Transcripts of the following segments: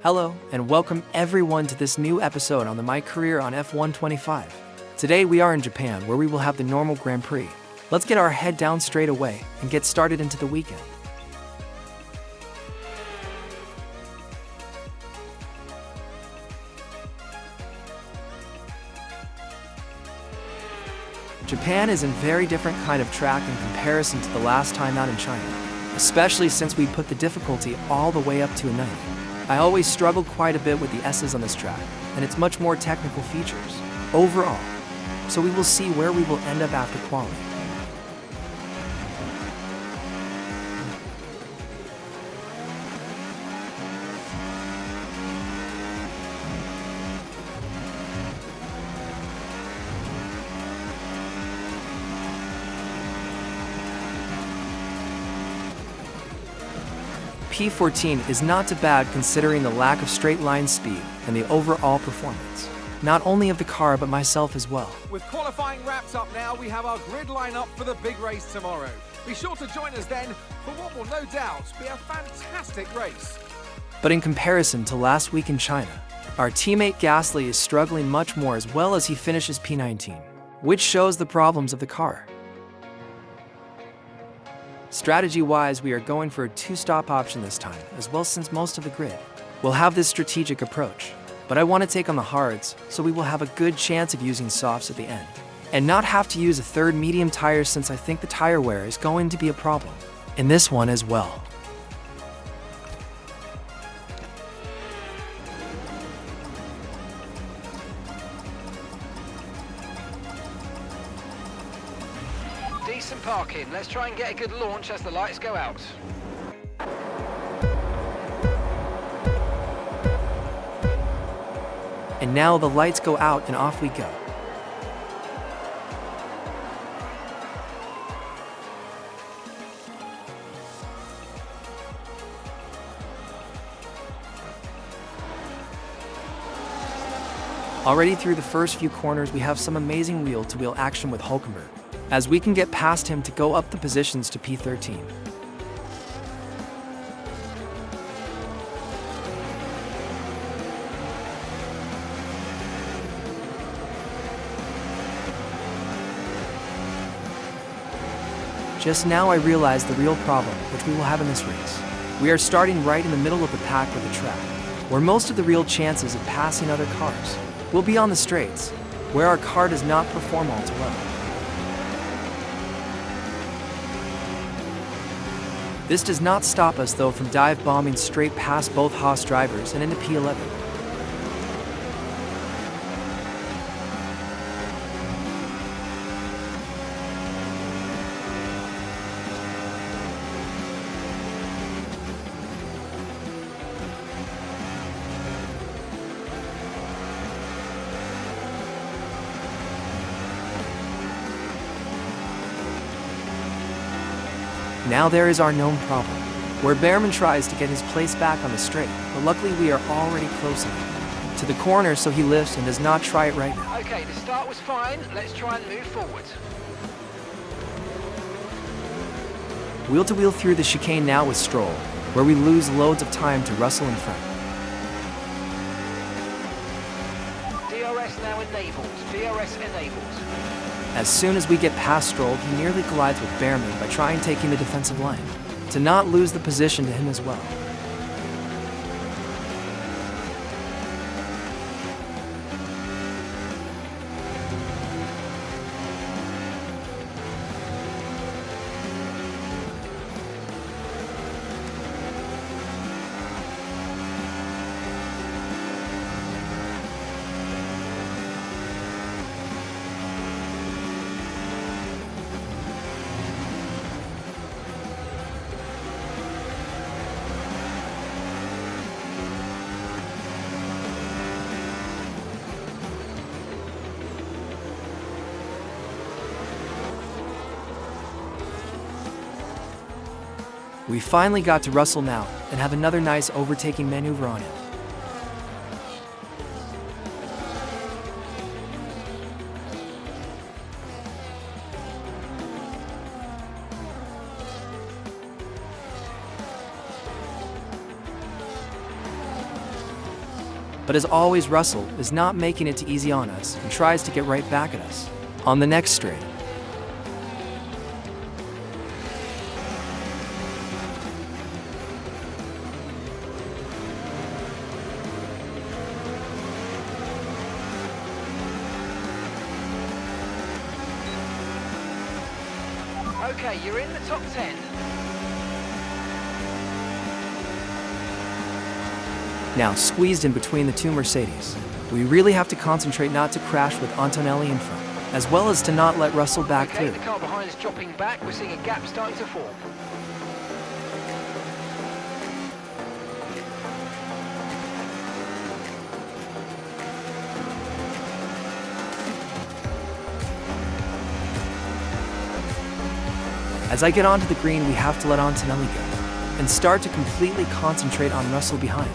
Hello, and welcome everyone to this new episode on the My Career on F125. Today we are in Japan, where we will have the normal Grand Prix. Let's get our head down straight away and get started into the weekend. Japan is a very different kind of track in comparison to the last time out in China, especially since we put the difficulty all the way up to a 90. I always struggled quite a bit with the S's on this track, and it's much more technical features overall. So we will see where we will end up after quality. P14 is not too bad considering the lack of straight line speed and the overall performance, not only of the car but myself as well. With qualifying wrapped up now, we have our grid lineup for the big race tomorrow. Be sure to join us then for what will no doubt be a fantastic race. But in comparison to last week in China, our teammate Gasly is struggling much more, as well as he finishes P19, which shows the problems of the car. Strategy-wise, we are going for a two-stop option this time, as well, since most of the grid will have this strategic approach. But I want to take on the hards, so we will have a good chance of using softs at the end, and not have to use a third medium tire, since I think the tire wear is going to be a problem in this one as well. Decent parking. Let's try and get a good launch as the lights go out. And now the lights go out and off we go. Already through the first few corners, we have some amazing wheel-to-wheel action with Hulkenberg, as we can get past him to go up the positions to P13. Just now I realized the real problem which we will have in this race. We are starting right in the middle of the pack with the track, where most of the real chances of passing other cars will be on the straights, where our car does not perform all too well. This does not stop us though from dive bombing straight past both Haas drivers and into P11. Now there is our known problem, where Behrman tries to get his place back on the straight, but luckily we are already close enough to the corner, so he lifts and does not try it right now. Okay, the start was fine. Let's try and move forward. Wheel-to-wheel through the chicane now with Stroll, where we lose loads of time to Russell in front. DRS now enabled. DRS enabled. As soon as we get past Stroll, he nearly collides with Behrman by trying taking the defensive line, to not lose the position to him as well. We finally got to Russell now, and have another nice overtaking maneuver on him. But as always, Russell is not making it too easy on us and tries to get right back at us on the next straight. Okay, you're in the top 10. Now squeezed in between the two Mercedes. We really have to concentrate not to crash with Antonelli in front, as well as to not let Russell back Okay, through. the car behind is dropping back. We're seeing a gap starting to form. As I get onto the green, we have to let Antonelli go and start to completely concentrate on Russell behind.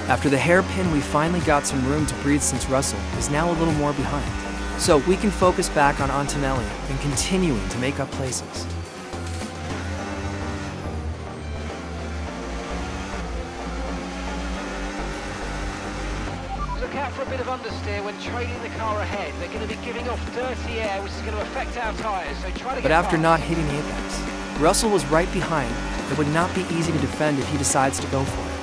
After the hairpin, we finally got some room to breathe since Russell is now a little more behind. So we can focus back on Antonelli and continuing to make up places. Look out for a bit of understeer when trailing the car ahead. They're going to be giving off dirty air, which is going to affect our tyres, so try to get But after past. not hitting the apex, Russell was right behind. It would not be easy to defend if he decides to go for it.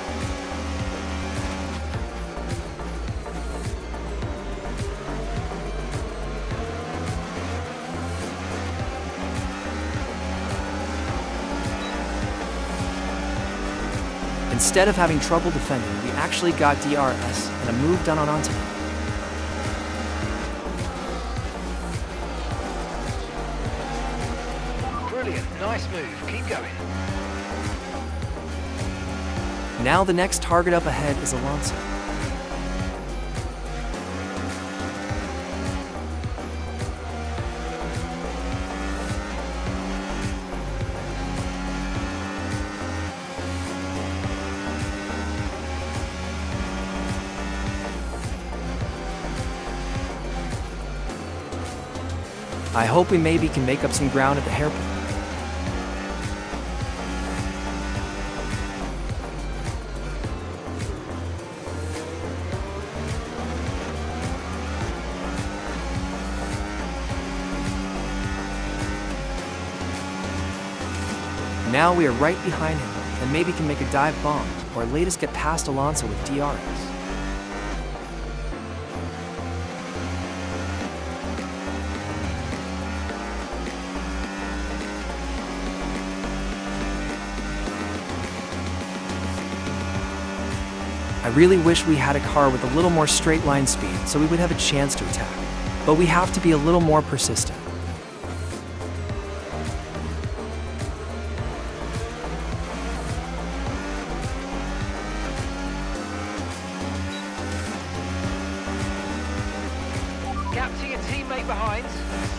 Instead of having trouble defending, we actually got DRS and a move done on Antonelli. Brilliant, nice move. Keep going. Now the next target up ahead is Alonso. I hope we maybe can make up some ground at the hairpin. Now we are right behind him and maybe can make a dive bomb or at latest get past Alonso with DRS. I really wish we had a car with a little more straight line speed so we would have a chance to attack. But we have to be a little more persistent. Gap to your teammate behind,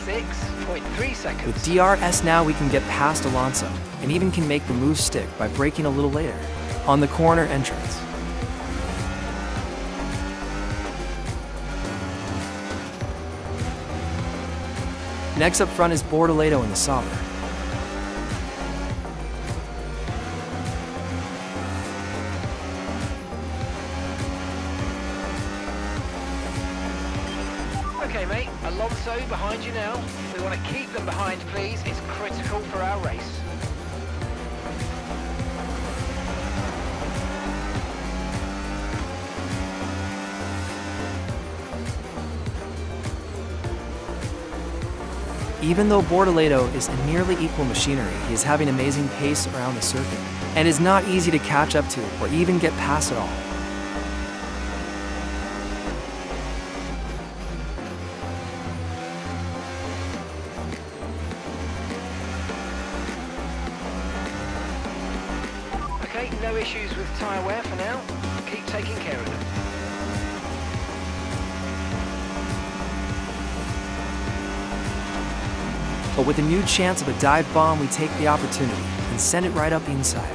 6.3 seconds. With DRS now we can get past Alonso and even can make the move stick by braking a little later on the corner entrance. Next up front is Bortoleto in the Sauber. Okay, mate, Alonso behind you now. We want to keep them behind, please. It's critical for our race. Even though Bortoleto is a nearly equal machinery, he is having amazing pace around the circuit and is not easy to catch up to or even get past at all. Okay, no issues with tyre wear for now. Keep taking care of them. But with a new chance of a dive bomb, we take the opportunity and send it right up inside.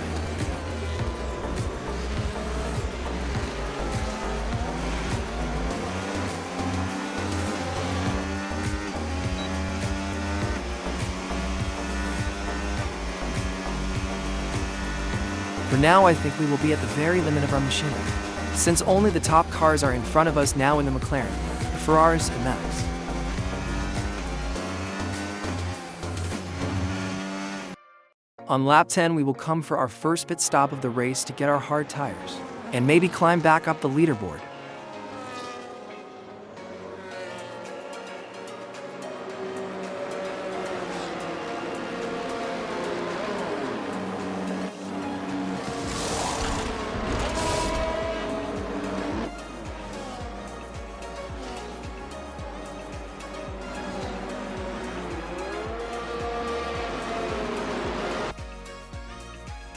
For now, I think we will be at the very limit of our machinery, since only the top cars are in front of us now in the McLaren, the Ferraris, and Max. On lap 10, we will come for our first pit stop of the race to get our hard tires, and maybe climb back up the leaderboard.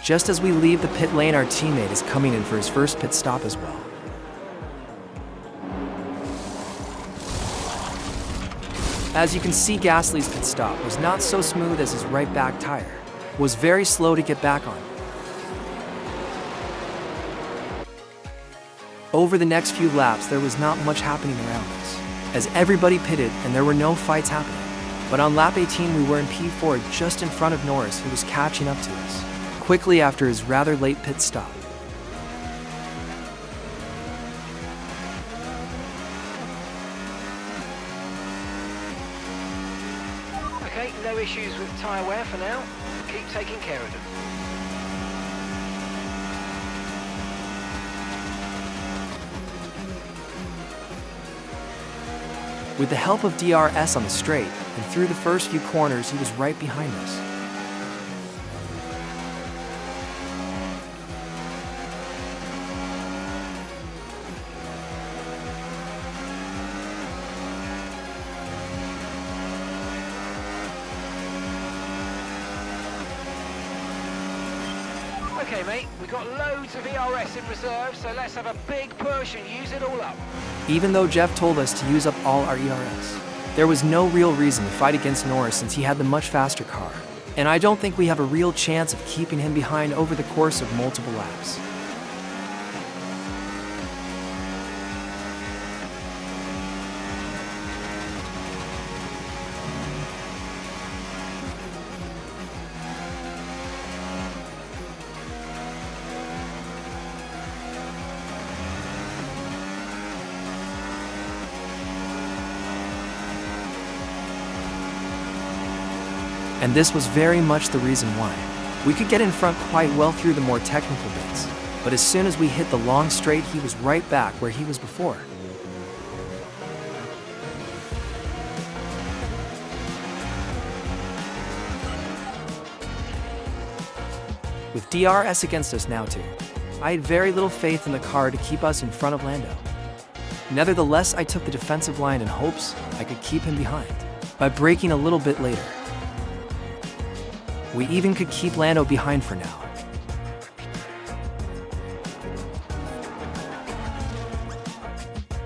Just as we leave the pit lane, our teammate is coming in for his first pit stop as well. As you can see, Gasly's pit stop was not so smooth as his right back tire was very slow to get back on. Over the next few laps, there was not much happening around us, as everybody pitted and there were no fights happening. But on lap 18, we were in P4 just in front of Norris, who was catching up to us quickly after his rather late pit stop. Okay, no issues with tyre wear for now. Keep taking care of them. With the help of DRS on the straight and through the first few corners, he was right behind us. Okay, mate, we've got loads of ERS in reserve, so let's have a big push and use it all up. Even though Jeff told us to use up all our ERS, there was no real reason to fight against Norris since he had the much faster car. And I don't think we have a real chance of keeping him behind over the course of multiple laps. And this was very much the reason why. We could get in front quite well through the more technical bits, but as soon as we hit the long straight, he was right back where he was before. With DRS against us now too, I had very little faith in the car to keep us in front of Lando. Nevertheless, I took the defensive line in hopes I could keep him behind by braking a little bit later. We even could keep Lando behind for now.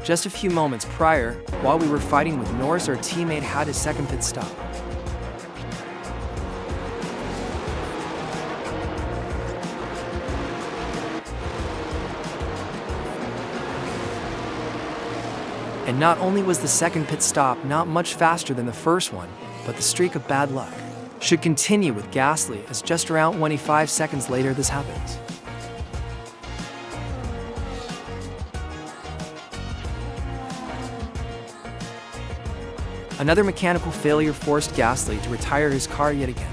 Just a few moments prior, while we were fighting with Norris, our teammate had his second pit stop. And not only was the second pit stop not much faster than the first one, but the streak of bad luck should continue with Gasly, as just around 25 seconds later this happens. Another mechanical failure forced Gasly to retire his car yet again.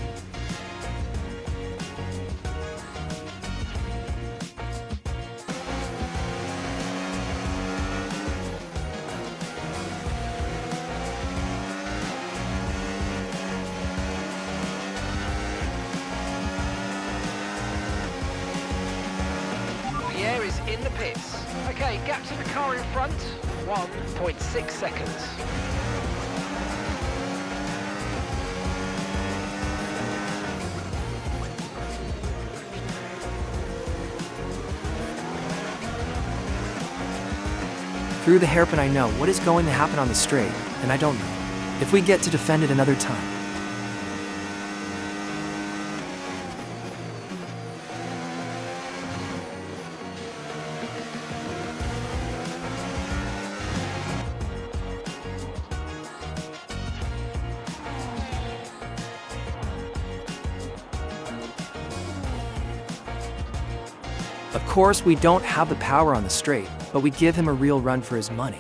Is in the pits. Okay, gap to the car in front, 1.6 seconds. Through the hairpin, I know what is going to happen on the straight, and I don't know if we get to defend it another time. Of course, we don't have the power on the straight, but we give him a real run for his money.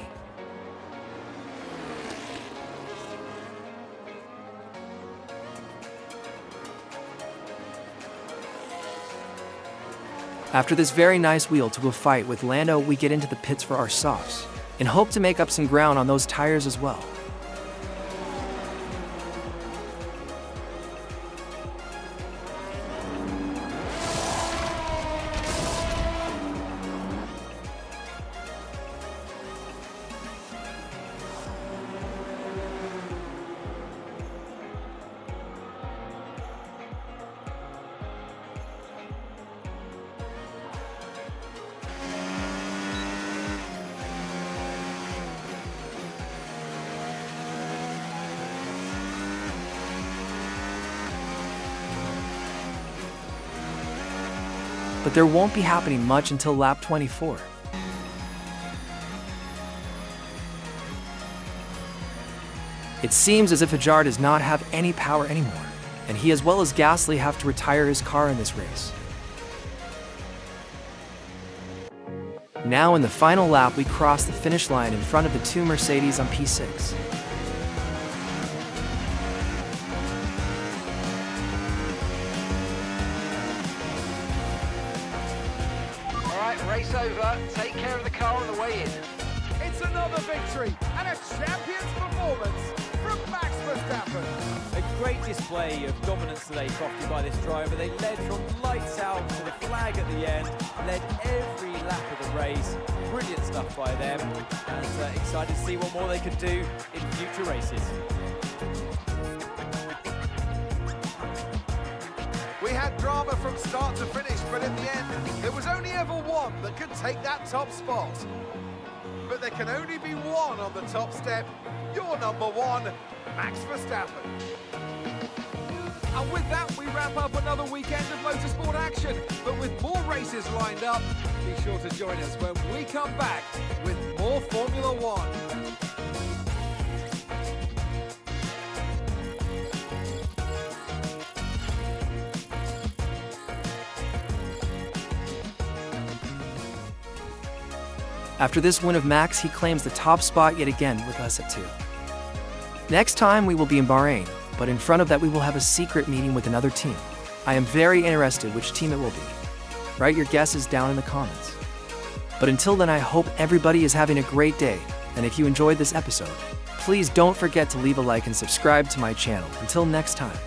After this very nice wheel to a fight with Lando, we get into the pits for our softs, and hope to make up some ground on those tires as well. But there won't be happening much until lap 24. It seems as if Hajar does not have any power anymore, and he as well as Gasly have to retire his car in this race. Now in the final lap we cross the finish line in front of the two Mercedes on P6. Race over. Take care of the car on the way in. It's another victory and a champion's performance from Max Verstappen. A great display of dominance today profited by this driver. They led from lights out to the flag at the end, led every lap of the race. Brilliant stuff by them, and excited to see what more they can do in future races. We had drama from start to finish, but in the end, there was only ever one that could take that top spot. But there can only be one on the top step. Your number one, Max Verstappen. And with that, we wrap up another weekend of motorsport action. But with more races lined up, be sure to join us when we come back with more Formula One. After this win of Max, he claims the top spot yet again with us at 2. Next time we will be in Bahrain, but in front of that we will have a secret meeting with another team. I am very interested which team it will be. Write your guesses down in the comments. But until then, I hope everybody is having a great day, and if you enjoyed this episode, please don't forget to leave a like and subscribe to my channel. Until next time.